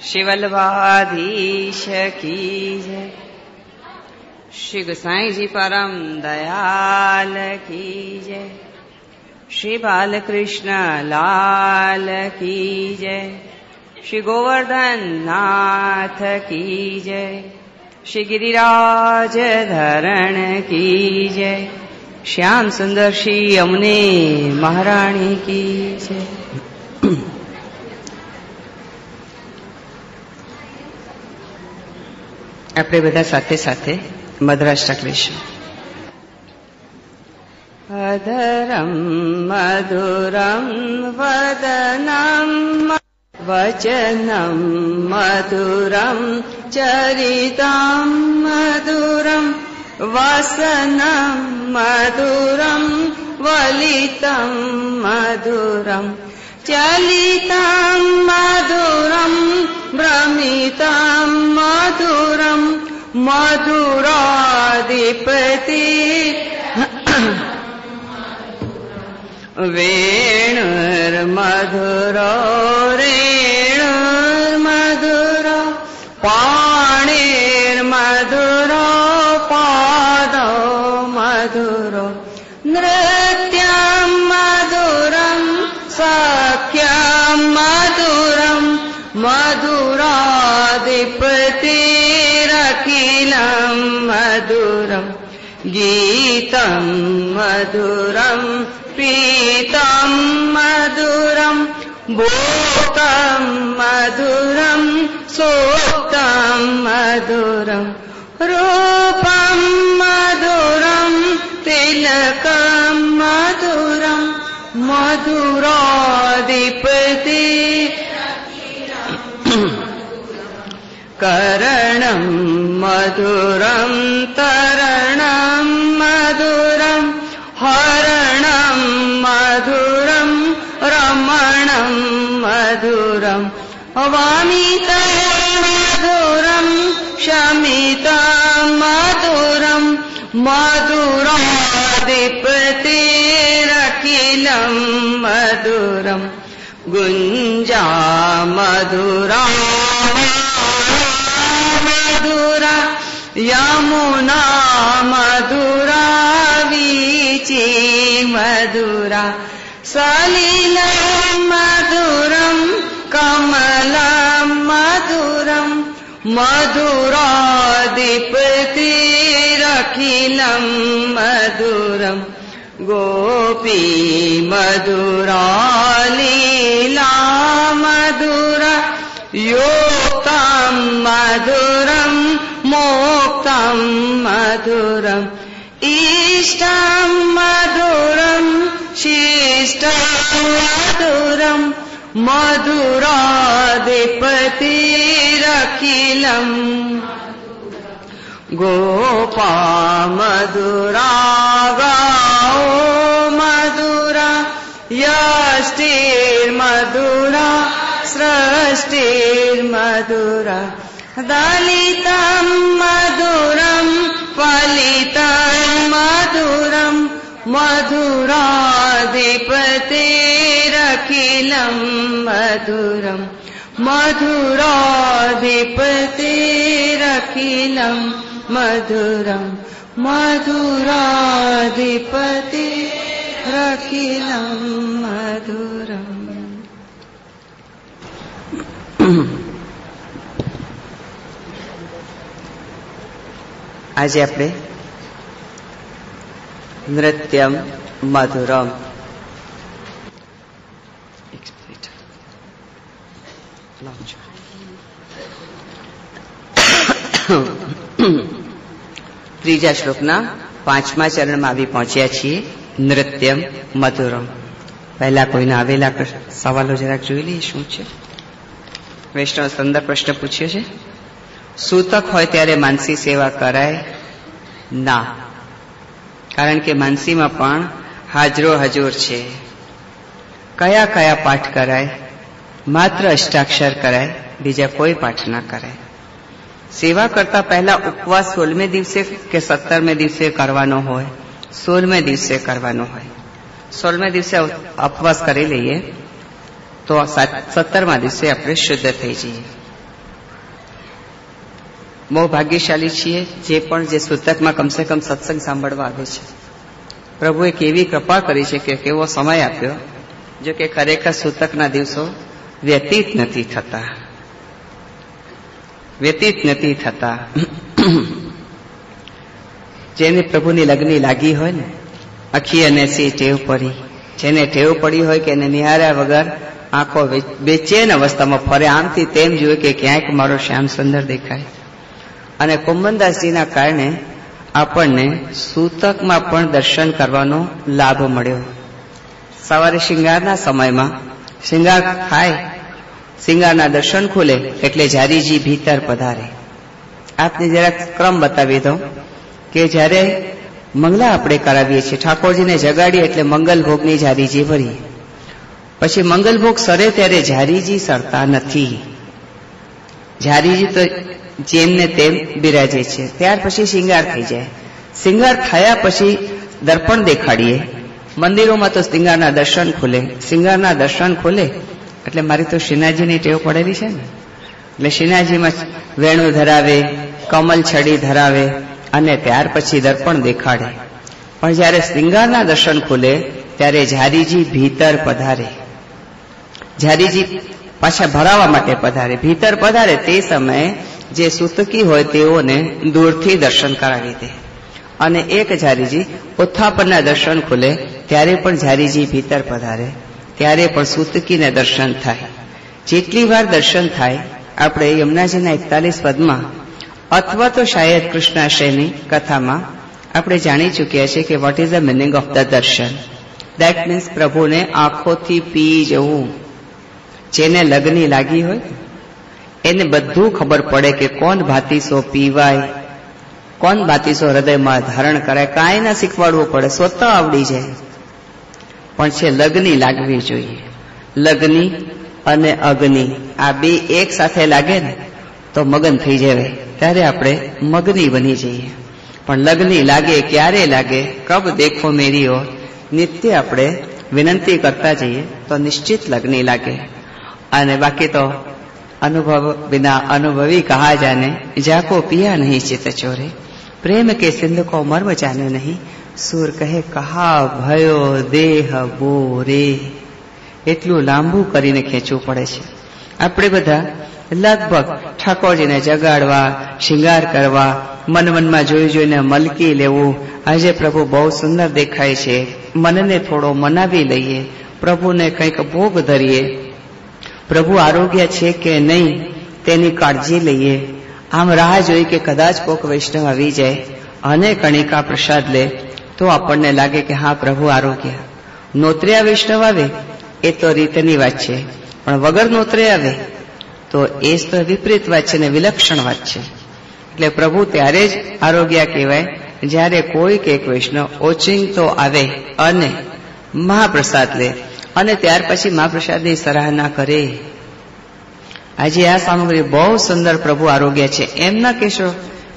श्री वल्लभाधीश की जय। श्री गोसाई जी परम दयाल की जय। श्री बालकृष्ण लाल की जय। श्री गोवर्धन नाथ की जय। श्री गिरिराज धरण की जय। श्याम सुंदर श्री यमुने महाराणी की जय। આપણે બધા સાથે સાથે મધરાષ્ટક લઈશું. અધરમ મધુરમ વદનમ વચનમ મધુરમ ચરિતમ મધુરમ વસનમ મધુરમ વલિતમ મધુરમ ચલિતમ મધુરમ ભ્રમિતમ મધુરમ મધુરાધિપતિ વેણુર્મધુરો રેણુર્મધુરો પાણિર્મધુરો પાદો મધુરો નૃત્યમ મધુરમ સખ્યમ મધુરમ મધુરાધિપતિરખિલમ મધુરમ ગીતમ મધુરમ પીતમ મધુરમ ભોક્તમ મધુરમ સોક્તમ મધુરમ રૂપમ મધુરમ તિલકમ મધુરમ મધુરાધિપતિ કરણમ મધુરમ તરણમ મધુરમ હરણમ મધુરમ રમણમ મધુરમ વામિતમ મધુરમ શમિતમ મધુરમ મધુરાધિપતિરખિલમ મધુરમ ગુંજા મધુરા મધુરા યમુના મધુરા વીચી મધુરા સલિલમ મધુરમ કમલમ મધુરમ મધુરાધિપતિરખિલમ મધુરમ ગોપી મધુરા લીલા મધુરા યોક્તમ મધુરમ મોક્તમ મધુરમ ઈષ્ટમ મધુરમ શિષ્ટમ મધુરમ મધુરાધિપતિરખિલમ ગોપા મધુરા ગાઓ મધુરા યષ્ટિર્મધુરા સૃષ્ટિર્મધુરા દલિતમ મધુરમ ફલિતમ મધુરમ મધુરાધિપતિરખિલમ મધુરમ મધુરાધિપતિરખિલમ મધુરમ મધુરાધિપતિરખિલમ મધુરમ. આજે આપણે નૃત્યમ મધુરમ ત્રીજા શ્લોકના 5મા ચરણમાં આવી પહોંચ્યા છીએ. નૃત્યમ મધુરમ. પહેલા કોઈને આવેલા સવાલો જરાક જોઈ લઈએ શું છે. વૈષ્ણવ સુંદર પ્રશ્ન પૂછ્યો છે. સૂતક હોય ત્યારે માનસી સેવા કરાય? ના, કારણ કે માનસીમાં પણ હાજરો હજુર છે. કયા કયા પાઠ કરાય? માત્ર અષ્ટાક્ષર કરાય, બીજા કોઈ પાઠ ના કરાય. સેવા કરતા પહેલા ઉપવાસ 16મે દિવસે કે 17મે દિવસે કરવાનો હોય? 16મે દિવસે કરવાનો હોય. 16મે દિવસે ઉપવાસ કરી લઈએ તો 17મા દિવસે આપણે શુદ્ધ થઈ જઈએ. બહુ ભાગ્યશાળી છીએ જે સૂતકમાં કમસે કમ સત્સંગ સાંભળવા આવે છે. પ્રભુએ કેવી કૃપા કરી છે કે કેવો સમય આપ્યો. જો કે ખરેખર સૂતકના દિવસો વ્યતીત નથી થતા. જેને પ્રભુની લગની લાગી હોય ને, અખી અને સી ટેવ પડી, જેને ટેવ પડી હોય કે એને નિહાળ્યા વગર આંખો બેચેન અવસ્થામાં ફરે, આમથી તેમ જોયું કે ક્યાંક મારો શ્યામ સુંદર દેખાય. અને કુંભનદાસજીના કારણે આપણને સૂતકમાં પણ દર્શન કરવાનો લાભ મળ્યો. સવારે શિંગારના સમયમાં શિંગાર થાય, શિંગારના દર્શન ખુલે એટલે જારીજી ભીતર પધારે. આપને જરાક ક્રમ બતાવી દઉં કે જ્યારે મંગલા આપણે કરાવીએ છીએ, ઠાકોરજીને જગાડીએ એટલે મંગલ ભોગની જારીજી ભરીએ. પછી મંગલ ભોગ સરે ત્યારે જારીજી સરતા નથી. જારીજી તો જેમને તેમ બિરાજે છે. ત્યાર પછી શિંગાર થઈ જાય. શિંગાર થયા પછી દર્પણ દેખાડીએ. મંદિરોમાં તો શિંગારના દર્શન ખુલે. શિંગારના દર્શન ખુલે એટલે મારી તો શ્રીનાથજીની ટેવ પડેલી છે ને, એટલે શ્રીનાથજીમાં વેણું ધરાવે, કમલ છડી ધરાવે અને ત્યાર પછી દર્પણ દેખાડે. પણ જ્યારે શિંગારના દર્શન ખુલે ત્યારે જારીજી ભીતર પધારે. જારીજી પાછા ભરાવા માટે પધારે. ભીતર પધારે તે સમયે જે સૂતકી હોય તેઓને દૂરથી દર્શન કરાવી દે. અને એક જારીજી ઉત્થાપનના દર્શન ખુલે ત્યારે પણ જારીજી ભીતર પધારે, ત્યારે પણ સૂતકીને દર્શન થાય. જેટલી વાર દર્શન થાય, આપણે યમુનાજીના 41 પદમાં અથવા તો શાયદ કૃષ્ણાશ્રયની કથામાં આપણે જાણી ચૂક્યા છીએ કે what is the meaning of the દર્શન. દેટ મીન્સ પ્રભુને આંખોથી પી જવું. જેને લગની લાગી હોય એને બધું ખબર પડે કે કોણ ભાતીસો પીવાય, કોણ ભાતીસો હૃદયમાં ધારણ કરાય. કાંઈ ના શીખવાડવું પડે, સ્વતઃ આવડી જાય. પણ છે લગની લાગવી જોઈએ. લગની અને અગ્નિ આ બે એક સાથે લાગે ને તો મગન થઈ જાય, ત્યારે આપણે મગની બની જઈએ. પણ લગની લાગે ક્યારે લાગે? કબ દેખો મેરી ઓર. નિત્ય આપણે વિનંતી કરતા જઈએ તો નિશ્ચિત લગની લાગે. અને બાકી તો અનુભવ બિના અનુભવી કહા જાને, જાકો પિયા નહીં ચિત ચોરે. પ્રેમ કે સિંધ કો મર્મ જાને નહીં, સુર કહે કહા ભયો દેહ બોરે. એટલું લાંબુ કરીને ખેંચવું પડે છે. આપણે બધા લગભગ ઠાકોરજીને જગાડવા, શિંગાર કરવા, મન મનમાં જોઈ જોઈને મલકી લેવું. આજે પ્રભુ બહુ સુંદર દેખાય છે, મનને થોડો મનાવી લઈએ, પ્રભુને કંઈક ભોગ ધરીએ, પ્રભુ આરોગ્ય છે કે નહીં તેની કાળજી લઈએ. આમ રાહ જોઈ કે કદાચ કોક વૈષ્ણવ આવી જાય અને કણિકા પ્રસાદ લે તો આપણને લાગે કે હા પ્રભુ આરોગ્ય. નોતર્યા વૈષ્ણવ આવે એ તો રીતની વાત છે, પણ વગર નોતરે આવે તો એ તો વિપરીત વાત છે ને વિલક્ષણ વાત છે. એટલે પ્રભુ ત્યારે જ આરોગ્ય કહેવાય જ્યારે કોઈક એક વૈષ્ણવ ઓચિંતો આવે અને મહાપ્રસાદ લે અને ત્યાર પછી મહાપ્રસાદની સરાહના કરે. આજે આ સામગ્રી બહુ સુંદર પ્રભુ આરોગ્ય છે. એમ ના કહેશો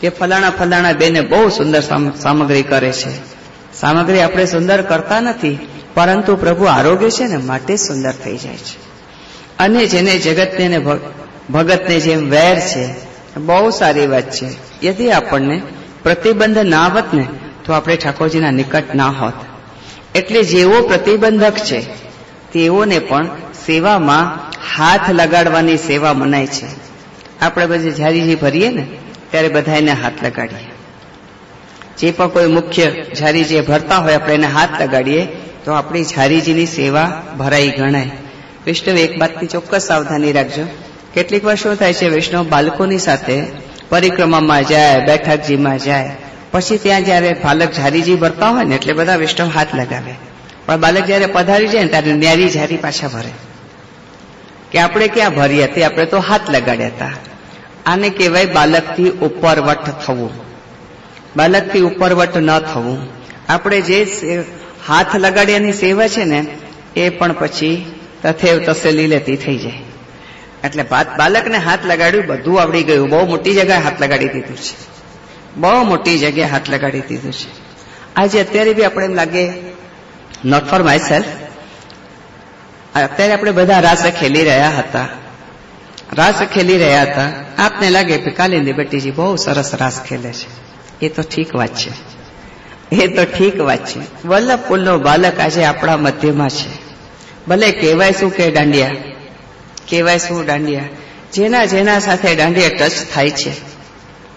કે ફલાણા બેને બહુ સુંદર સામગ્રી કરે છે. સામગ્રી આપણે સુંદર કરતા નથી, પરંતુ પ્રભુ આરોગ્ય છે ને માટે સુંદર થઈ જાય છે. અને જેને જગતને ને ભગતને જેમ વેર છે, બહુ સારી વાત છે. યદી આપણને પ્રતિબંધ ના આવત ને તો આપણે ઠાકોરજીના નિકટ ના હોત. એટલે જેવો પ્રતિબંધક છે તેઓને પણ સેવામાં હાથ લગાડવાની સેવા મનાય છે. આપણે બધી જારીજી ભરીએ ને ત્યારે બધા એને હાથ લગાડીએ. જે પણ કોઈ મુખ્ય જારીજી ભરતા હોય આપણે એને હાથ લગાડીએ તો આપણી જારીજીની સેવા ભરાઈ ગણાય. વૈષ્ણવ એક વાતની ચોક્કસ સાવધાની રાખજો. કેટલીક વાર શું થાય છે, વૈષ્ણવ બાળકોની સાથે પરિક્રમામાં જાય, બેઠકજીમાં જાય, પછી ત્યાં જયારે બાલક જારીજી ભરતા હોય ને એટલે બધા વૈષ્ણવ હાથ લગાવે. પણ બાલક જયારે પધારી જાય ને ત્યારે ન્યારી જારી પાછા ભરે કે આપણે ક્યાં ભરી હતી, આપણે તો હાથ લગાડ્યા હતા. આને કહેવાય બાલકથી ઉપરવટ થવું. બાલકથી ઉપરવટ ન થવું. આપણે જે હાથ લગાડ્યાની સેવા છે ને એ પણ પછી તથેવ તસે લીલેતી થઈ જાય. એટલે બાલકને હાથ લગાડ્યું, બધું આવડી ગયું, બહુ મોટી જગ્યાએ હાથ લગાડી દીધું છે, બહુ મોટી જગ્યાએ હાથ લગાડી દીધું છે. આજે અત્યારે બી આપણે એમ લાગે, નોટ ફોર માય સેલ્ફ, અત્યારે આપણે બધા રાસ ખેલી રહ્યા હતા રાસ ખેલી રહ્યા હતા. આપને લાગે કે કાલિંદી બેટીજી બહુ સરસ રાસ ખેલે છે. એ તો ઠીક વાત છે, એ તો ઠીક વાત છે. વલ્લભ કુલનો બાલક આજે આપણા મધ્યમાં છે. ભલે કહેવાય શું કે દાંડિયા, કહેવાય શું દાંડિયા, જેના જેના સાથે દાંડિયા ટચ થાય છે,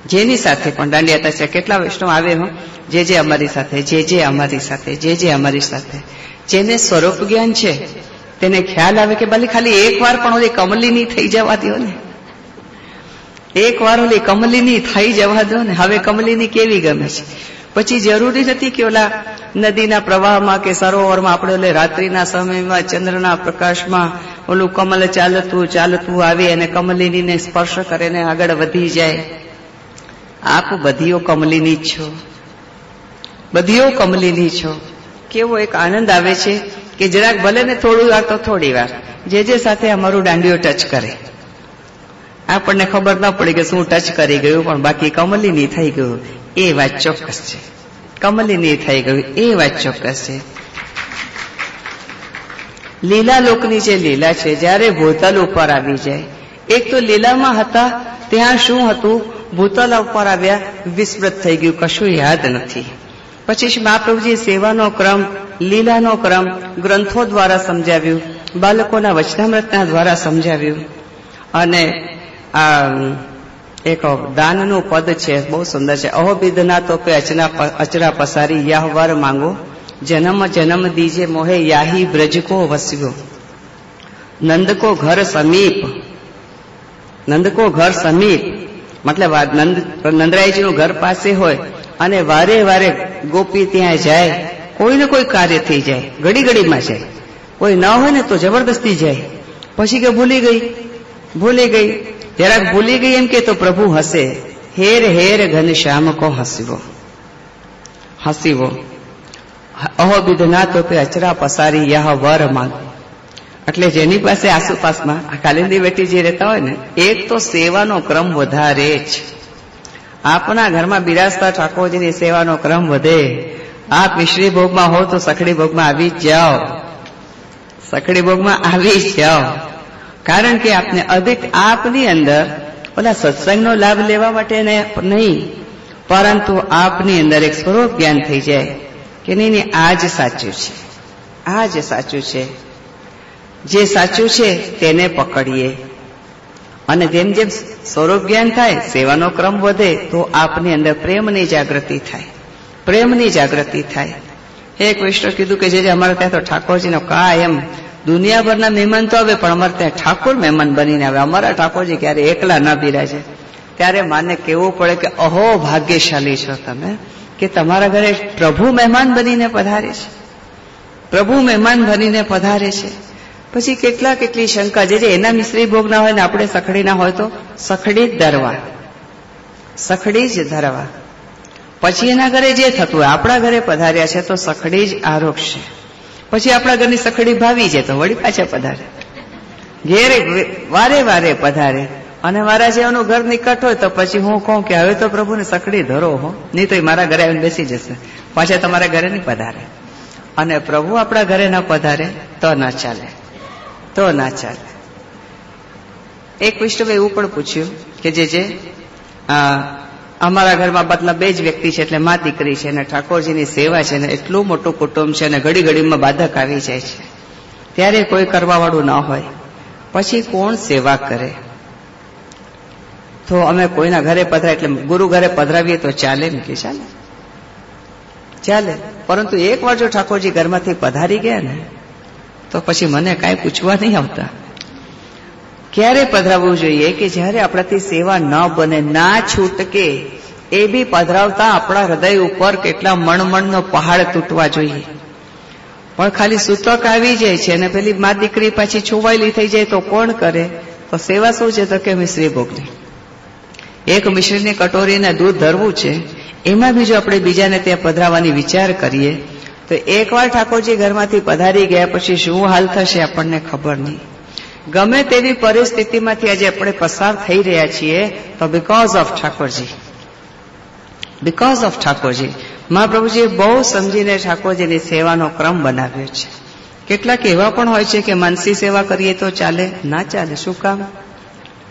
જેની સાથે પણ દાંડિયા ટચ છે. કેટલા વૈષ્ણવ આવે હો, જે અમારી સાથે, જે અમારી સાથે, જે અમારી સાથે. જેને સ્વરૂપ જ્ઞાન છે તેને ખ્યાલ આવે કે ભલે ખાલી એક વાર પણ ઓલી કમલીની થઈ જવા દો ને, એક વાર ઓલી કમલીની થઈ જવા દો ને. હવે કમલીની કેવી ગમે છે. પછી જરૂરી નથી કે ઓલા નદીના પ્રવાહમાં કે સરોવરમાં આપણે ઓલે રાત્રિના સમયમાં ચંદ્રના પ્રકાશમાં ઓલું કમલ ચાલતું ચાલતું આવે અને કમલિનીને સ્પર્શ કરીને આગળ વધી જાય. આપ બધીઓ કમલિની જ છો, બધીઓ કમલિની છો. કેવો એક આનંદ આવે છે કે જરાક ભલે ને થોડી વાર તો થોડી વાર જે સાથે અમારું દાંડિયો ટચ કરે, આપણને ખબર ન પડી કે શું ટચ કરી ગયું, પણ બાકી કમલિની થઈ ગયું એ વાત ચોક્કસ છે. કમલિની થઈ ગયું એ વાત ચોક્કસ છે. લીલા લોકની જે લીલા છે, જ્યારે ભૂતલ ઉપર આવી જાય, એક તો લીલામાં હતા ત્યાં શું હતું, ભૂતલ ઉપર આવ્યા વિસ્મૃત થઈ ગયું, કશું યાદ નથી. પછી મહાપ્રભુજી સેવાનો ક્રમ, લીલાનો ક્રમ ગ્રંથો દ્વારા સમજાવ્યું, બાળકોના વચનામૃતના દ્વારા સમજાવ્યું. અને આ એક દાનનું પદ છે, બહુ સુંદર છે. અહોબિદના તોપે અચરા પસારી યાહવાર માંગો, જન્મ જન્મ દીજે મોહે યાહી બ્રજ કો વસ્યો. નંદ કો ઘર સમીપ, નંદ કો ઘર સમીપ મતલબ નંદરાયજીનું ઘર પાસે હોય અને વારે વારે ગોપી ત્યાં જાય, કોઈને કોઈ કાર્ય થઈ જાય, ઘડી ઘડીમાં જાય. કોઈ ન હોય ને તો જબરદસ્તી જાય. પછી કે ભૂલી ગઈ, જરાક ભૂલી ગઈ એમ કે તો પ્રભુ હસે, હેર હેર ઘનશ્યામ કો હસીવો. અહો બિધના તો પે અચરા પસારી યહ વર માંગ. એટલે જેની પાસે આસપાસમાં આ કાલિંદી બેટી જે રહેતા હોય ને, એક તો સેવાનો ક્રમ વધારે જ. આપના ઘરમાં બિરાજતા ઠાકોરજીની સેવાનો ક્રમ વધે. આપ મિશ્રી ભોગમાં હો તો સખડી ભોગમાં આવી જ જાઓ, સખડી ભોગમાં આવી જ જાઓ. કારણ કે આપને અધિક આપની અંદર ઓલા સત્સંગનો લાભ લેવા માટે નહીં, પરંતુ આપની અંદર એક સ્વરૂપ જ્ઞાન થઈ જાય કે નહીં, આ જ સાચું છે, આ જ સાચું છે. જે સાચું છે તેને પકડીએ. અને જેમ જેમ સ્વરૂપ જ્ઞાન થાય, સેવાનો ક્રમ વધે, તો આપની અંદર પ્રેમની જાગૃતિ થાય, પ્રેમની જાગૃતિ થાય. એક વૈષ્ણવ કીધું કે જે અમારે ત્યાં તો ઠાકોરજીનો કાયમ દુનિયાભરના મહેમાન તો આવે, પણ અમારે ત્યાં ઠાકોર મહેમાન બનીને આવે. અમારા ઠાકોરજી ક્યારે એકલા ન બિરાજે. ત્યારે માને કહેવું પડે કે અહો ભાગ્યશાળી છો તમે કે તમારા ઘરે પ્રભુ મહેમાન બનીને પધારે છે, પ્રભુ મહેમાન બનીને પધારે છે. પછી કેટલી શંકા, જે એના મિશ્રી ભોગ ના હોય ને આપણે સખડી ના હોય તો સખડી જ ધરવા, સખડી જ ધરવા. પછી એના ઘરે જે થતું હોય, આપણા ઘરે પધાર્યા છે તો સખડી જ આરોગશે. પછી આપણા ઘરની સખડી ભાવી જાય તો વળી પાછા પધારે, ઘેરે વારે વારે પધારે. અને મારા જેવાનું ઘર નિકટ હોય તો પછી હું કહું કે હવે તો પ્રભુને સખડી ધરો હો, નહીં તો મારા ઘરે આવીને બેસી જશે, પાછા તમારા ઘરે નહીં પધારે. અને પ્રભુ આપણા ઘરે ના પધારે તો ના ચાલે, તો ના ચાલે. એક વૈષ્ણવે એવું પણ પૂછ્યું કે જે અમારા ઘરમાં મતલબ બે જ વ્યક્તિ છે, એટલે મા દીકરી છે ને ઠાકોરજીની સેવા છે ને એટલું મોટું કુટુંબ છે ને ઘડી ઘડીમાં બાધક આવી જાય છે, ત્યારે કોઈ કરવાવાળું ન હોય, પછી કોણ સેવા કરે? તો અમે કોઈના ઘરે પધરાય એટલે ગુરુ ઘરે પધરાવીએ તો ચાલે ને કે ચાલે, ચાલે. પરંતુ એક વાર જો ઠાકોરજી ઘરમાંથી પધારી ગયા ને તો પછી મને કાંઈ પૂછવા નહીં આવતા. ક્યારે પધરાવવું જોઈએ કે જ્યારે આપણાથી સેવા ન બને, ના છૂટકે, એ બી પધરાવતા આપણા હૃદય ઉપર કેટલા મણમણનો પહાડ તૂટવા જોઈએ. પણ ખાલી સૂતક આવી જાય છે અને પેલી મા દીકરી પાછી છુવાયેલી થઈ જાય તો કોણ કરે? તો સેવા શું છે? તો કે મિશ્રી ભોગની એક મિશ્રીની કટોરીને દૂધ ધરવું છે, એમાં બીજું આપણે બીજાને ત્યાં પધરાવવાની વિચાર કરીએ તો એકવાર ઠાકોરજી ઘરમાંથી પધારી ગયા પછી શું હાલ થશે આપણને ખબર નહીં. ગમે તેવી પરિસ્થિતિમાંથી આજે આપણે પસાર થઈ રહ્યા છીએ તો because of Thakorji, because of Thakorji. મહાપ્રભુજીએ બહુ સમજીને ઠાકોરજીની સેવાનો ક્રમ બનાવ્યો છે. કેટલાક એવા પણ હોય છે કે માનસી સેવા કરીએ તો ચાલે, ના ચાલે. શું કામ?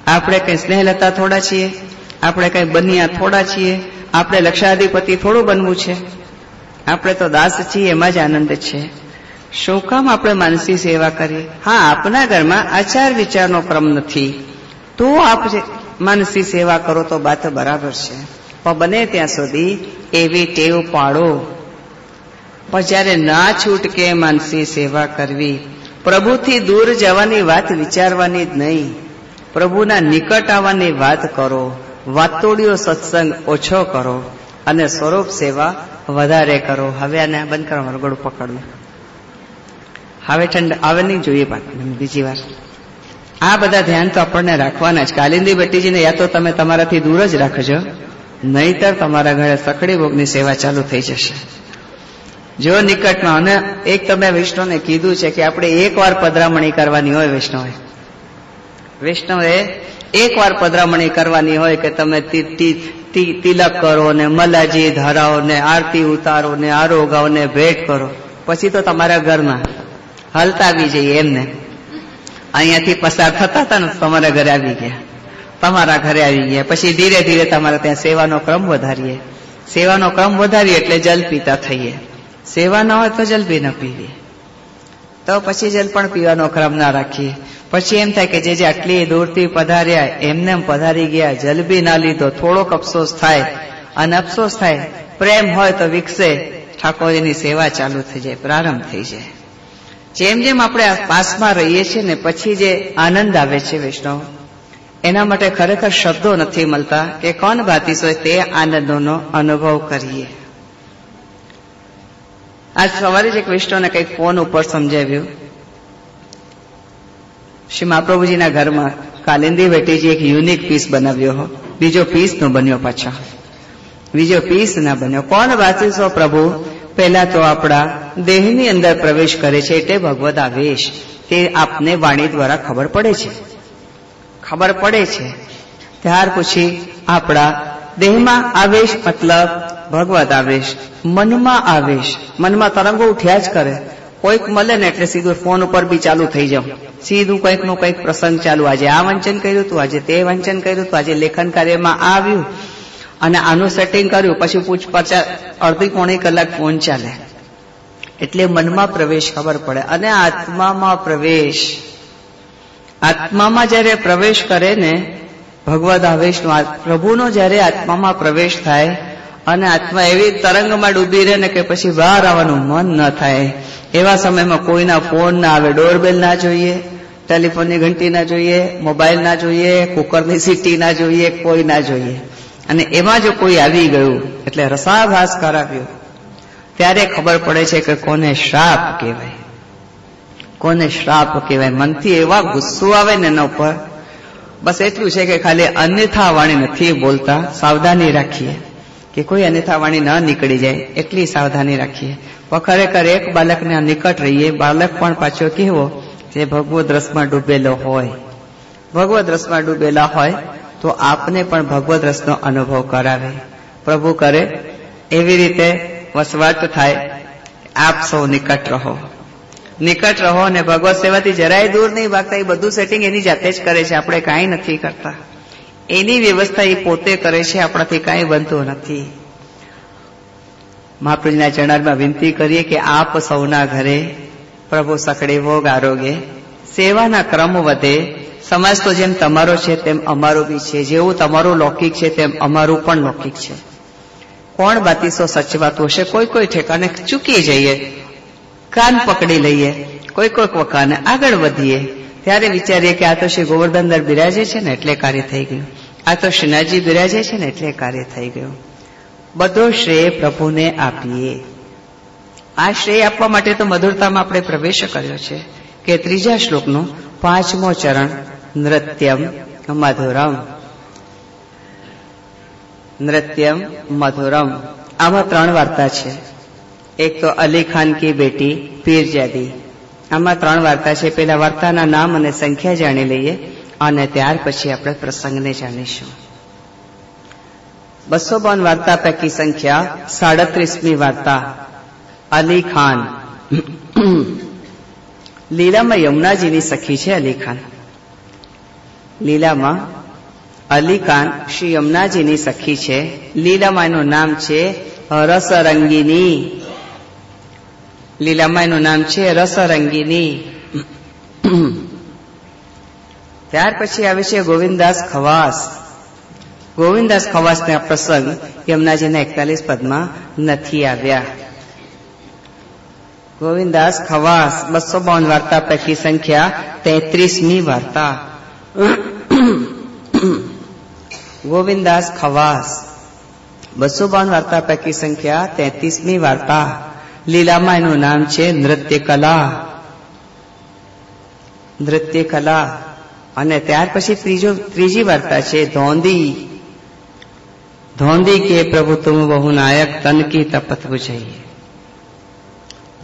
આપણે કઈ સ્નેહલતા થોડા છીએ, આપણે કઈ બનિયા થોડા છીએ, આપણે લક્ષાધિપતિ થોડું બનવું છે? આપણે તો દાસ છીએ, એમાં જ આનંદ છે. શું કામ આપણે માનસી સેવા કરીએ? હા, આપના ઘરમાં આચાર વિચારનો ક્રમ નથી તો આપ માનસી સેવા કરો તો વાત બરાબર છે, પણ બને ત્યાં સુધી એવી ટેવ પાડો. પણ જયારે ના છૂટકે માનસી સેવા કરવી, પ્રભુથી દૂર જવાની વાત વિચારવાની જ નહીં, પ્રભુના નિકટ આવવાની વાત કરો. વાતોડિયો સત્સંગ ઓછો કરો અને સ્વરૂપ સેવા વધારે કરો. હવે આને બંધ કરો, મારું ગળું પકડવું. હવે ઠંડ આવે નહીં જોઈએ બીજી વાર. આ બધા ધ્યાન તો આપણને રાખવાના જ. કાલિંદી ભટ્ટીજીને યા તો તમે તમારાથી દૂર જ રાખજો, નહીતર તમારા ઘરે સખડી ભોગની સેવા ચાલુ થઈ જશે. જો નિકટમાં, અને એક તમે વૈષ્ણવને કીધું છે કે આપણે એકવાર પધરામણી કરવાની હોય. વૈષ્ણવે એકવાર પધરામણી કરવાની હોય કે તમે તિલક કરો ને મલાજી ધરાવો ને આરતી ઉતારો ને આરોગાઓ ને ભેટ કરો, પછી તો તમારા ઘરમાં હલતા આવી જઈએ. એમને અહીંયાથી પસાર થતા હતા ને તમારા ઘરે આવી ગયા, પછી ધીરે ધીરે તમારે ત્યાં સેવાનો ક્રમ વધારીએ. સેવાનો ક્રમ વધારીએ એટલે જલ પીતા થઈએ. સેવા ન હોય તો જલ બી ન પીવીએ, તો પછી જલ પણ પીવાનો ક્રમ ના રાખીએ. પછી એમ થાય કે જે આટલી દૂરથી પધાર્યા એમને પધારી ગયા, જલ બી ના લીધો, થોડોક અફસોસ થાય. અને અફસોસ થાય, પ્રેમ હોય તો વિકસે, ઠાકોરીની સેવા ચાલુ થઈ જાય, પ્રારંભ થઈ જાય. જેમ જેમ આપણે પાસમાં રહીએ છીએ ને પછી જે આનંદ આવે છે વૈષ્ણવ, એના માટે ખરેખર શબ્દો નથી મળતા કે કોણ ભાતીસ હોય તે આનંદોનો અનુભવ કરીએ. આજ સવારે જ એક વૈષ્ણવને કંઈક ફોન ઉપર સમજાવ્યું. શ્રી મહાપ્રભુજીના ઘરમાં કાલિંદી ભટ્ટીજી એક યુનિક પીસ બનાવ્યો, બીજો પીસ નો બન્યો, પાછા બીજો પીસ ના બન્યો. કોણ ભાતીસો પ્રભુ પહેલા તો આપણા દેહની અંદર પ્રવેશ કરે છે એટલે ભગવદ આવેશ, તે આપને વાણી દ્વારા ખબર પડે છે. ત્યાર પછી આપણા દેહમાં આવેશ મતલબ ભગવદ આવેશ, મનમાં આવેશ, મનમાં તરંગો ઉઠ્યા જ કરે. કોઈક મળે ને એટલે સીધું ફોન ઉપર બી ચાલુ થઈ જાવ, સીધું કંઈક નું કંઈક પ્રસંગ ચાલુ. આજે આ વાંચન કર્યું હતું, આજે તે વાંચન કર્યું હતું, આજે લેખન કાર્યમાં આવ્યું અને આનું સેટિંગ કર્યું, પછી પૂછપરછ અડધી પોણી કલાક ફોન ચાલે. એટલે મનમાં પ્રવેશ ખબર પડે. અને આત્મામાં પ્રવેશ, આત્મામાં જયારે પ્રવેશ કરે ને ભગવદ આવેશનો, પ્રભુનો જયારે આત્મામાં પ્રવેશ થાય અને આત્મા એવી તરંગમાં ડૂબી રહે ને કે પછી બહાર આવવાનું મન ન થાય. એવા સમયમાં કોઈના ફોન ના આવે, ડોરબેલ ના જોઈએ, ટેલિફોનની ઘંટી ના જોઈએ, મોબાઈલ ના જોઈએ, કુકરની સીટી ના જોઈએ, કોઈ ના જોઈએ. અને એમાં જો કોઈ આવી ગયું એટલે રસાભાસ કરાવ્યો, ત્યારે ખબર પડે છે કે કોને શ્રાપ કહેવાય, કોને શ્રાપ કહેવાય. મનથી એવા ગુસ્સો આવે ને એના ઉપર. બસ એટલું છે કે ખાલી અન્યથા વાણી નથી બોલતા, સાવધાની રાખીએ કે કોઈ અન્યથા વાણી ન નીકળી જાય, એટલી સાવધાની રાખીએ. પણ ખરેખર એક બાળકને નિકટ રહીએ. બાળક પણ પાછો કેવો, જે ભગવદ રસમાં ડૂબેલો હોય, ભગવદ રસમાં ડૂબેલા હોય તો આપને પણ ભગવદ રસનો અનુભવ કરાવે. પ્રભુ કરે એવી રીતે વસવાટ થાય. આપ સૌ નિકટ રહો અને ભગવત સેવાથી જરાય દૂર નહીં ભાગતા. એ બધું સેટિંગ એની જાતે જ કરે છે, આપણે કાંઈ નથી કરતા. એની વ્યવસ્થા એ પોતે કરે છે, આપણાથી કાંઈ બનતું નથી. મહાપ્રભુજીના ચરણારમાં વિનંતી કરીએ કે આપ સૌના ઘરે પ્રભુ સખડે ભોગ આરોગે, સેવાના ક્રમ વધે. સમાજ તો જેમ તમારો છે તેમ અમારો બી છે, જેવું તમારું લૌકિક છે તેમ અમારું પણ લૌકિક છે. કોણ બાતીસો સચવાતું હશે? કોઈ ઠેકાને ચૂકી જઈએ, કાન પકડી લઈએ, કોઈ વખાને આગળ વધીએ, ત્યારે વિચારીએ કે આ તો શ્રી ગોવર્ધનદાસ બિરાજે છે ને એટલે કાર્ય થઈ ગયું, આ તો શ્રીનાથજી બિરાજે છે ને એટલે કાર્ય થઈ ગયું. બધો શ્રેય પ્રભુને આપીએ. આ શ્રેય આપવા માટે તો મધુરતામાં આપણે પ્રવેશ કર્યો છે કે ત્રીજા શ્લોકનું 5મો ચરણ, નૃત્યમ મધુરમ. નૃત્યમ મધુરમ, આમાં 3 વાર્તા છે. એક તો અલી ખાન કી બેટી પીરજાદી, આમાં 3 વાર્તા છે. પેલા વાર્તાના નામ અને સંખ્યા જાણી લઈએ અને ત્યાર પછી આપણે પ્રસંગને જાણીશું. 252 વાર્તા પૈકી સંખ્યા 37મી વાર્તા અલી ખાન. લીલામાં યમુનાજીની સખી છે અલી ખાન. લીલામાં અલી ખાન શ્રી યમુનાજીની સખી છે. લીલામાઈનું નામ છે રસરંગીની. લીલામાઈનું નામ છે રસરંગીની. ત્યાર પછી આવે છે ગોવિંદદાસ ખવાસ. ગોવિંદદાસ ખવાસના પ્રસંગ યમુનાજીના 41 પદમાં નથી આવ્યા. ગોવિંદદાસ ખવાસ 252 વાર્તા પૈકી સંખ્યા 33મી વાર્તા. ગોવિંદદાસ ખવાસ 252 વાર્તા પૈકી સંખ્યા 33મી વાર્તા. લીલામાં એનું નામ છે નૃત્યકલા. નૃત્યકલા. અને ત્યાર પછી ત્રીજી વાર્તા છે ધોંધી. ધોંધી કે પ્રભુ તુમ બહુ નાયક તન કી તપત બુझाइए.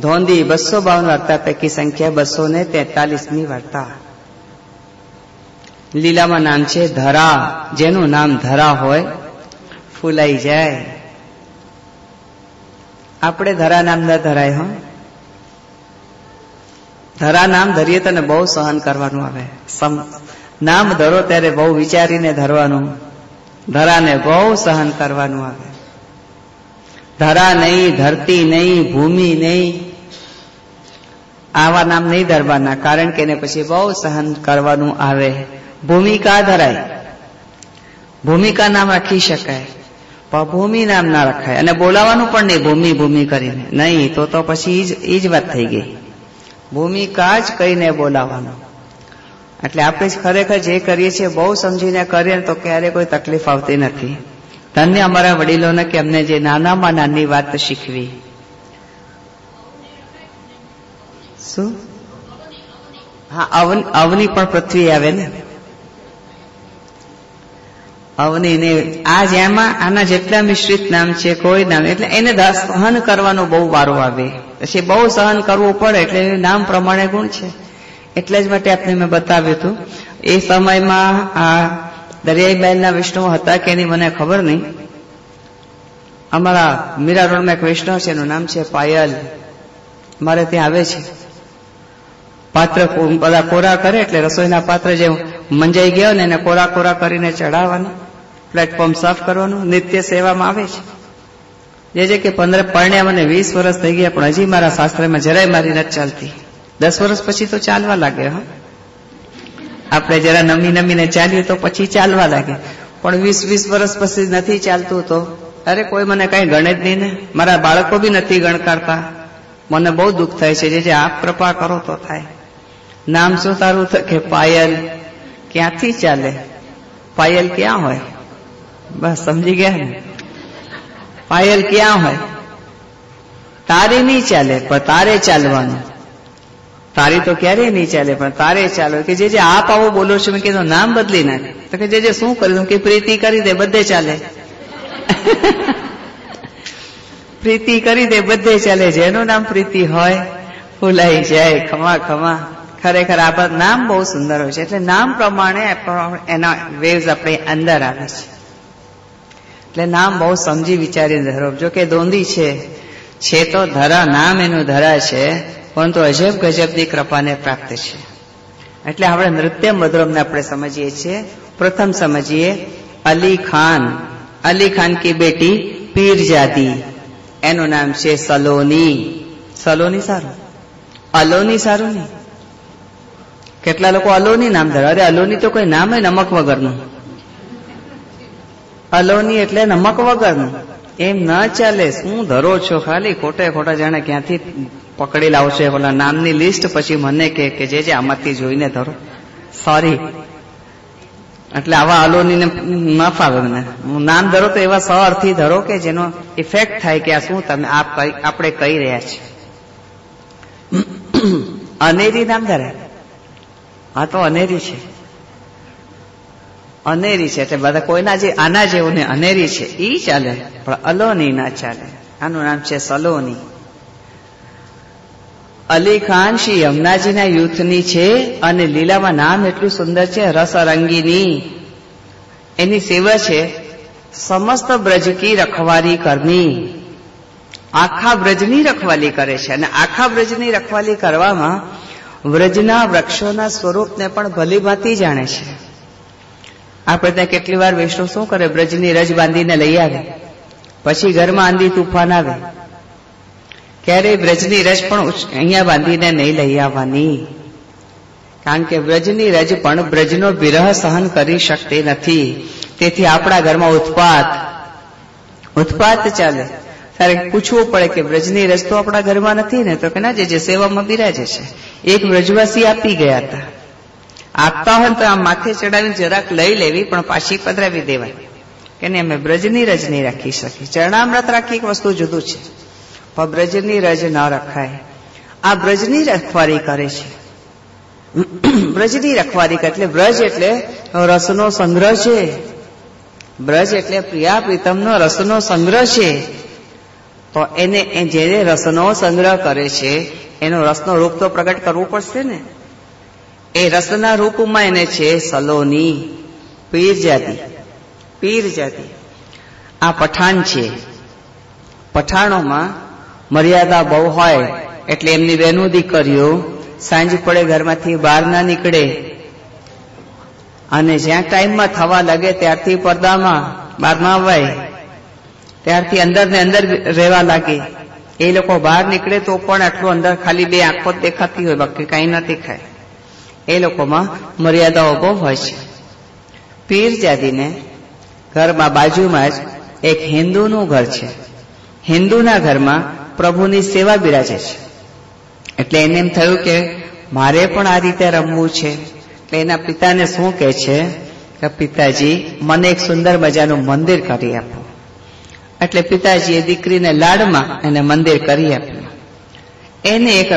ધોંધી 252 વાર્તા પૈકી સંખ્યા 243મી વાર્તા. લીલામાં નામ છે ધરા. જેનું નામ ધરા હોય ફૂલાઈ જાય. આપણે ધરા નામ ન ધરાય. હો, ધરા નામ ધરીએ તો બહુ સહન કરવાનું આવે. નામ ધરો ત્યારે બહુ વિચારીને ધરવાનું. ધરાને બહુ સહન કરવાનું આવે. ધરા નહીં, ધરતી નહીં, ભૂમિ નહીં, આવા નામ નહીં ધરવાના. કારણ કે એને પછી બહુ સહન કરવાનું આવે. ભૂમિકા ધરાય, ભૂમિકા નામ રાખી શકાય, પણ ભૂમિ નામ ના રખાય. અને બોલાવાનું પણ નહીં ભૂમિ ભૂમિ કરીને. નહીં તો પછી એ જ વાત થઈ ગઈ. ભૂમિકા જ કહીને બોલાવાનું. એટલે આપણે ખરેખર જે કરીએ છીએ બહુ સમજીને કરીએ તો ક્યારે કોઈ તકલીફ આવતી નથી. ધન્ય અમારા વડીલોને કે અમને જે નાનામાં નાની વાત શીખવી. શું? હા, અવની પણ પૃથ્વી આવે ને. અવની ને આ જેમાં આના જેટલા મિશ્રિત નામ છે કોઈ નામ, એટલે એને સહન કરવાનો બહુ વારો આવે. પછી બહુ સહન કરવું પડે. એટલે નામ પ્રમાણે ગુણ છે. એટલે જ માટે આપને મેં બતાવ્યું હતું. એ સમયમાં આ દરિયાઈ બહેનના વૈષ્ણવ હતા કે એની મને ખબર નહીં. અમારા મીરા રોડમાં એક વૈષ્ણવ છે, એનું નામ છે પાયલ. મારે ત્યાં આવે છે. પાત્ર બધા કોરા કરે એટલે રસોઈના પાત્ર જે મંજાઈ ગયા ને એને કોરા કોરા કરીને ચડાવવાનું, પ્લેટફોર્મ સાફ કરવાનું, નિત્ય સેવામાં આવે છે. જે કે 15 પરણ્યા મને 20 વર્ષ થઈ ગયા, પણ હજી મારા શાસ્ત્રમાં જરાય મારી નથી ચાલતી. 10 વર્ષ પછી તો ચાલવા લાગે. હા, આપણે જરા નમી નમીને ચાલીએ તો પછી ચાલવા લાગે. પણ 20 વર્ષ પછી નથી ચાલતું તો અરે કોઈ મને કઈ ગણે જ નહીં ને. મારા બાળકો બી નથી ગણકારતા. મને બહુ દુઃખ થાય છે. જે આપ કૃપા કરો તો થાય. નામ શું તારું? કે પાયલ. ક્યાંથી ચાલે? પાયલ ક્યાં હોય? બસ સમજી ગયા ને. પાયલ ક્યાં હોય? તારે નહીં ચાલે, પણ તારે ચાલવાનું. તારી તો ક્યારેય નહીં ચાલે, પણ તારે ચાલો. કે જે આપ આવો બોલો છો, મેં કીધું નામ બદલી નાખ. તો કે જે શું કર્યું? કે પ્રીતિ કરી દે, બધે ચાલે. પ્રીતિ કરી દે, બધે ચાલે. જેનું નામ પ્રીતિ હોય ફૂલાઈ જાય. ખમા ખમા. ખરેખર આ નામ બહુ સુંદર હોય છે. એટલે નામ પ્રમાણે એના વેવ્સ આપણે અંદર આવે છે. એટલે નામ બહુ સમજી વિચારીને ધરો. જો કે દોંધી છે તો ધરા, નામ એનું ધરા છે, પરંતુ અજબ ગજબની કૃપાને પ્રાપ્ત છે. એટલે આપણે નૃત્ય મધુરમને આપણે સમજીએ છીએ. પ્રથમ સમજીએ અલી ખાન. અલી ખાન કી બેટી પીરજાદી. એનું નામ છે સલોની. સલોની સારું, અલોની સારું નહીં. કેટલા લોકો અલોની નામ ધરે. અરે અલોની તો કોઈ નામ હોય નમક વગરનું. અલોની એટલે નમક વગરનું. એમ ન ચાલે. શું ધરો છો? ખાલી ખોટે ખોટા જાણે ક્યાંથી પકડી લાવશે ઓલા નામની લિસ્ટ. પછી મને કે જે આમાંથી જોઈને ધરો. સોરી. એટલે આવા અલોની ન ફાવે મને. નામ ધરો તો એવા સઅર્થી ધરો કે જેનો ઇફેક્ટ થાય કે આ શું તમે આપણે કહી રહ્યા છીએ. અનેરી નામ ધરે. આ તો અનેરી છે. અનેરી છે એટલે બધા કોઈના જે આના જેવું ને અનેરી છે એ ચાલે, પણ અલોની ના ચાલે. આનું નામ છે સલોની. અલી ખાન શ્રી યમુનાજીના યુથની છે. અને લીલામાં નામ એટલું સુંદર છે રસરંગીની. એની સેવા છે સમસ્ત બ્રજ કી રખવાલી કરની. આખા બ્રજની રખવાલી કરે છે. અને આખા બ્રજની રખવાલી કરવામાં વ્રજના વૃક્ષોના સ્વરૂપને પણ ભલીભાંતિ જાણે છે. આપણે ત્યાં કેટલી વાર વૈષ્ણવ શું કરે, બ્રજની રજ બાંધીને લઈ આવે, પછી ઘરમાં આંધી તુફાન આવે. ક્યારેય બ્રજની રજ પણ અહીંયા બાંધીને નહીં લઈ આવવાની, કારણ કે બ્રજની રજ પણ બ્રજનો વિરહ સહન કરી શકતી નથી. તેથી આપણા ઘરમાં ઉત્પાત ચાલે ત્યારે પૂછવું પડે કે બ્રજની રજ તો આપણા ઘરમાં નથી ને, તો કે ના, જે સેવામાં બિરાજે છે. એક બ્રજવાસી આપી ગયા હતા. આપતા હોય તો આમ માથે ચડાવીને જરાક લઈ લેવી, પણ પાછી પધરાવી દેવાય કે નહીં, અમે બ્રજની રજ નહીં રાખી શકી. ચરણામૃત રાખી એક વસ્તુ જુદું છે, પણ બ્રજની રજ ન રખાય. આ બ્રજની રખવારી કરે છે. બ્રજની રખવારી કરે એટલે બ્રજ એટલે રસનો સંગ્રહ છે. બ્રજ એટલે પ્રિયા પ્રીતમનો રસનો સંગ્રહ છે. તો એને જેને રસનો સંગ્રહ કરે છે એનો રસનો રૂપ તો પ્રગટ કરવું પડશે ને. એ રસના રૂપમાં એને છે સલોની, પીર જાતિ. આ પઠાણ છે. પઠાણોમાં મર્યાદા બહુ હોય એટલે એમની બહેનો દીકરીઓ સાંજ પડે ઘરમાંથી બહાર ના નીકળે, અને જ્યાં ટાઈમમાં થવા લાગે ત્યારથી પડદામાં બહાર ના અવાય, ત્યારથી અંદર ને અંદર રહેવા લાગે. એ લોકો બહાર નીકળે તો પણ આટલું અંદર ખાલી બે આંખો જ દેખાતી હોય, બાકી કાંઈ ન દેખાય. એ લોકોમાં મર્યાદાઓ બહુ હોય છે. પીર જાદીને ઘરમાં બાજુમાં જ એક હિન્દુનું ઘર છે. હિન્દુના ઘરમાં પ્રભુની સેવા બિરાજે છે. એટલે એને એમ થયું કે મારે પણ આ રીતે રમવું છે. એટલે એના પિતાને શું કહે છે કે પિતાજી મને એક સુંદર મજાનું મંદિર કરી આપો. એટલે પિતાજીએ દીકરીને લાડમાં એને મંદિર કરી આપ્યું. એને એક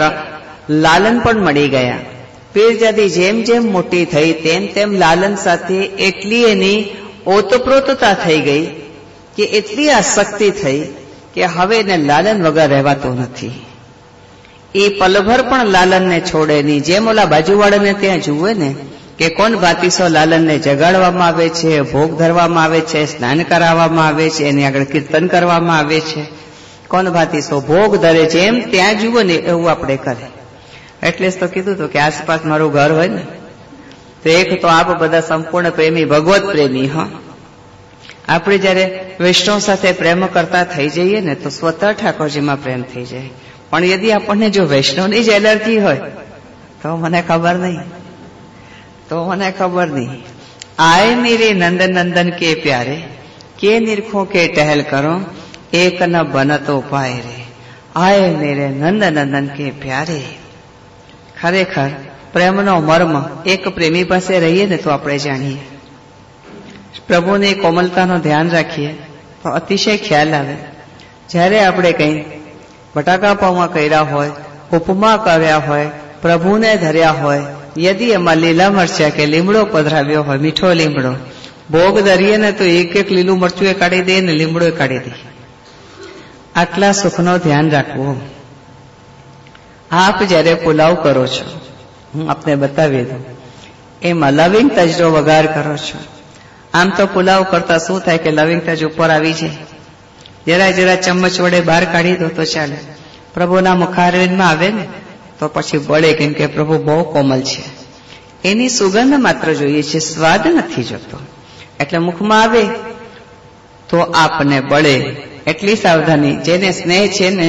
લાલન પણ મળી ગયા. પીરજાદી જેમ જેમ મોટી થઈ તેમ તેમ લાલન સાથે એટલી એની ઓતપ્રોતતા થઈ ગઈ કે એટલી આસક્તિ થઈ કે હવે એને લાલન વગર રહેવાતું નથી. એ પલભર પણ લાલનને છોડે નહીં. જેમ ઓલા બાજુવાળાને ત્યાં જુએ ને કે કોણ ભાતીસો લાલનને જગાડવામાં આવે છે, ભોગ ધરવામાં આવે છે, સ્નાન કરાવવામાં આવે છે, એની આગળ કીર્તન કરવામાં આવે છે, કોણ ભાતીસો ભોગ ધરે છે, એમ ત્યાં જુઓ ને એવું આપણે કરે. એટલે જ તો કીધું હતું કે આસપાસ મારું ઘર હોય ને તો એક તો આપ બધા સંપૂર્ણ પ્રેમી, ભગવત પ્રેમી. હા, આપણે જયારે વૈષ્ણવ સાથે પ્રેમ કરતા થઈ જઈએ ને તો સ્વતઃ ઠાકોરજીમાં પ્રેમ થઈ જાય. પણ યદી આપણને જો વૈષ્ણવની જ એલર્જી હોય તો મને ખબર નહીં. આય મેરે નંદ નંદન કે પ્યારે, કે નિરખો કે ટહેલ કરો, એક ન બનતો પાય રે. આય મેરે નંદ નંદન કે પ્યારે. ખરેખર પ્રેમનો મર્મ એક પ્રેમી પાસે રહીએ ને તો આપણે જાણીએ. પ્રભુની કોમલતાનો ધ્યાન રાખીએ તો અતિશય ખ્યાલ આવે. જ્યારે આપણે કંઈ બટાકા પાઉમાં કર્યા હોય, ઉપમા કર્યા હોય, પ્રભુને ધર્યા હોય, યદી એમાં લીલા મરચા કે લીમડો પધરાવ્યો હોય, મીઠો લીમડો, ભોગ ધરીએ ને તો એક એક લીલું મરચું એ કાઢી દે ને લીમડો એ કાઢી દે. આટલા સુખનો ધ્યાન રાખવું. આપ જયારે પુલાવ કરો છો, હું આપને બતાવી દઉં, એમાં લવિંગ તજનો વઘાર કરો છો. આમ તો પુલાવ કરતા શું થાય કે લવિંગ તજ ઉપર આવી જાય, જરા ચમચ વડે બહાર કાઢી દો તો ચાલે. પ્રભુના મુખારવિંદમાં આવે ને તો પછી બળે, કેમ કે પ્રભુ બહુ કોમલ છે. એની સુગંધ માત્ર જોઈએ છે, સ્વાદ નથી જોતો. એટલે મુખમાં આવે તો આપને બળે. એટલી સાવધાની. જેને સ્નેહ છે ને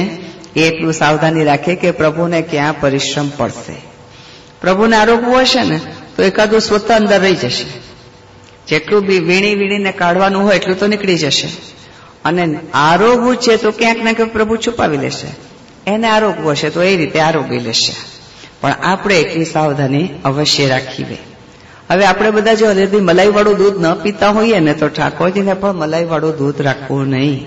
એટલું સાવધાની રાખે કે પ્રભુને ક્યાં પરિશ્રમ પડશે. પ્રભુને આરોગવું હશે ને તો એકાદું સ્વતઃ અંદર રહી જશે. જેટલું બી વીણીને કાઢવાનું હોય એટલું તો નીકળી જશે. અને આરોગવું છે તો ક્યાંક ને ક્યાંક પ્રભુ છુપાવી લેશે. એને આરોગવું હશે તો એ રીતે આરોગી લેશે. પણ આપણે એટલી સાવધાની અવશ્ય રાખીએ. હવે આપણે બધા જો હજી મલાઈવાળું દૂધ ન પીતા હોઈએ ને તો ઠાકોરજીને પણ મલાઈવાળું દૂધ રાખવું નહીં.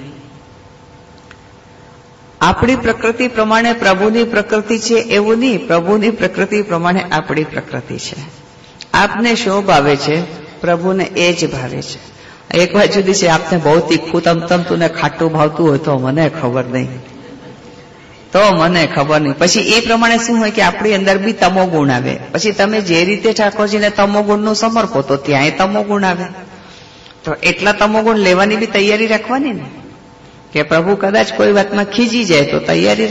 આપણી પ્રકૃતિ પ્રમાણે પ્રભુની પ્રકૃતિ છે એવું નહીં, પ્રભુની પ્રકૃતિ પ્રમાણે આપણી પ્રકૃતિ છે. આપને શું ભાવે છે પ્રભુને એ જ ભાવે છે. એક વાત જુદી છે, આપને બહુ તીખું તમતમતું ને ખાટું ભાવતું હોય તો મને ખબર નહીં. પછી એ પ્રમાણે શું હોય કે આપણી અંદર બી તમો ગુણ આવે. પછી તમે જે રીતે ઠાકોરજીને તમો ગુણનું સમર્પો તો ત્યાંય તમો ગુણ આવે. તો એટલા તમો ગુણ લેવાની બી તૈયારી રાખવાની ને, કે પ્રભુ કદાચ કોઈ વાતમાં ખીજી જાય તો તૈયારી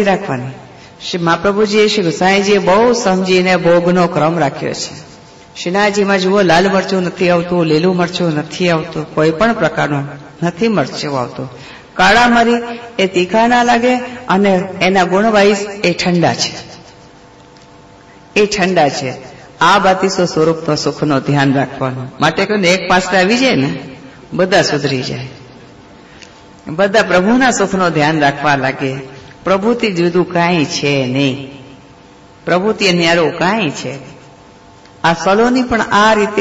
રાખવાની. શ્રી મહાપ્રભુજીએ શ્રી ગુસાઈજીએ બહુ સમજીને ભોગનો ક્રમ રાખ્યો છે. શ્રીનાથજીમાં જુઓ લાલ મરચું નથી આવતું, લીલું મરચું નથી આવતું, કોઈ પણ પ્રકારનું નથી મરચું આવતું. કાળા મરી એ તીખા ના લાગે અને એના ગુણવાઇઝ એ ઠંડા છે, એ ઠંડા છે. આ બાતીસો સ્વરૂપનો સુખનો ધ્યાન રાખવાનું માટે કહ્યું એક પાસે આવી જાય ને બધા સુધરી જાય, બધા પ્રભુના સુખનો ધ્યાન રાખવા લાગે. પ્રભુથી જુદું કાંઈ છે નહીં, પ્રભુથી ન્યારું કાંઈ છે. આ સલોની પણ આ રીતે